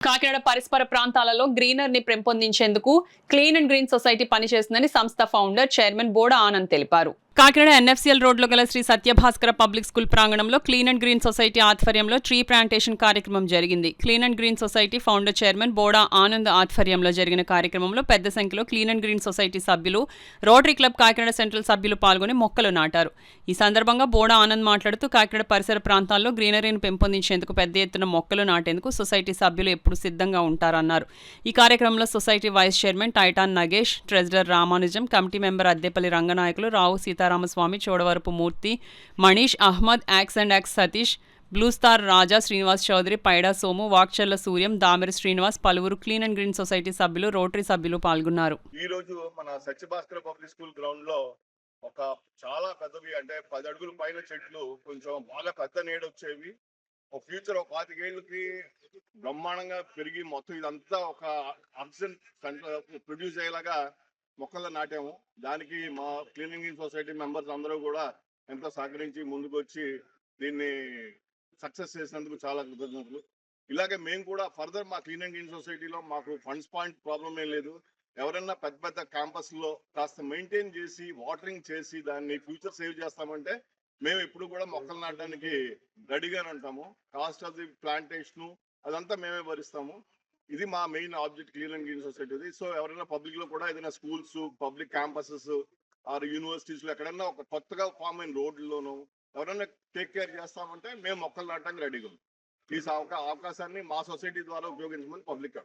కాకినాడ పరిసర ప్రాంతాలలో గ్రీనరీని పెంపొందించేందుకు క్లీన్ అండ్ గ్రీన్ సొసైటీ పనిచేస్తుందని సంస్థ ఫౌండర్ చైర్మన్ బోడ ఆనంద్ తెలిపారు. కాకినాడ ఎన్ఎఫ్సిఎల్ రోడ్లో గల శ్రీ సత్యభాస్కర పబ్లిక్ స్కూల్ ప్రాంగణంలో క్లీన్ అండ్ గ్రీన్ సొసైటీ ఆధ్వర్యంలో ట్రీ ప్లాంటేషన్ కార్యక్రమం జరిగింది. Clean and green society founder chairman Boda Anand ఆధ్వర్యంలో జరిగిన కార్యక్రమంలో పెద్ద సంఖ్యలో క్లీన్ అండ్ గ్రీన్ సొసైటీ సభ్యులు, రోటరీ క్లబ్ కాకినాడ సెంట్రల్ సభ్యులు పాల్గొని మొక్కలు నాటారు. ఈ సందర్భంగా బోడా ఆనంద్ మాట్లాడుతూ కాకినాడ పరిసర ప్రాంతాల్లో గ్రీనరీని పెంపొందించేందుకు పెద్ద ఎత్తున మొక్కలు నాటేందుకు సొసైటీ సభ్యులు ఎప్పుడు సిద్ధంగా ఉంటారన్నారు. ఈ కార్యక్రమంలో society vice chairman Titan Nagesh, treasurer Ramanujam, committee member Addepalli Ranganayakulu, Rao Seetharamaswamy, Chodavarapu Murthy, Manish Ahmed, axe and axe Satish, Blue Star Raja, Srinivas Chowdary, Paida Somu, Vakcharla Suryam, Dameri Srinivas, పలువురు క్లీన్ అండ్ గ్రీన్ సొసైటీ సభ్యులు, రోటరీ సభ్యులు పాల్గొన్నారు. ఈ రోజు మన సత్యభాస్కర పబ్లిక్ స్కూల్ గ్రౌండ్ లో ఒక చాలా పెద్దవి, అంటే 10 అడుగుల పైన చెట్లు, కొంచెం బాగా పెద్ద నీడ వచ్చేవి, ఒక ఫ్యూచర్ ఒక 25 ఏళ్ళకి బ్రహ్మాండంగా పెరిగి మొత్తం ఇదంతా ఒక ఆక్సిజన్ ప్రొడ్యూస్ అయ్యేలాగా మొక్కలు నాటాము. దానికి మా క్లీనింగ్ సొసైటీ మెంబర్స్ అందరూ కూడా ఎంతో సహకరించి ముందుకు వచ్చి దీన్ని సక్సెస్ చేసినందుకు చాలా కృతజ్ఞతలు. ఇలాగే మేము కూడా ఫర్దర్ మా క్లీనింగ్ సొసైటీలో మాకు ఫండ్స్ పాయింట్ ప్రాబ్లం ఏం లేదు. ఎవరైనా పెద్ద పెద్ద క్యాంపస్ లో కాస్త మెయింటైన్ చేసి వాటరింగ్ చేసి దాన్ని ఫ్యూచర్ సేవ్ చేస్తామంటే మేము ఎప్పుడు కూడా మొక్కలు నాటడానికి రెడీగానే ఉంటాము. కాస్ట్ ఆఫ్ ది ప్లాంటేషన్ అదంతా మేమే భరిస్తాము. ఇది మా main object clean and green సొసైటీది. సో ఎవరైనా పబ్లిక్ లో కూడా ఏదైనా schools, public campuses or universities లో ఎక్కడైనా ఒక కొత్తగా ఫామ్ అయిన రోడ్లలోనూ ఎవరైనా టేక్ కేర్ చేస్తామంటే మేము మొక్కలు నాటడానికి రెడీగా ఉన్నాం. ఈ అవకాశాన్ని మా సొసైటీ ద్వారా ఉపయోగించమని పబ్లిక్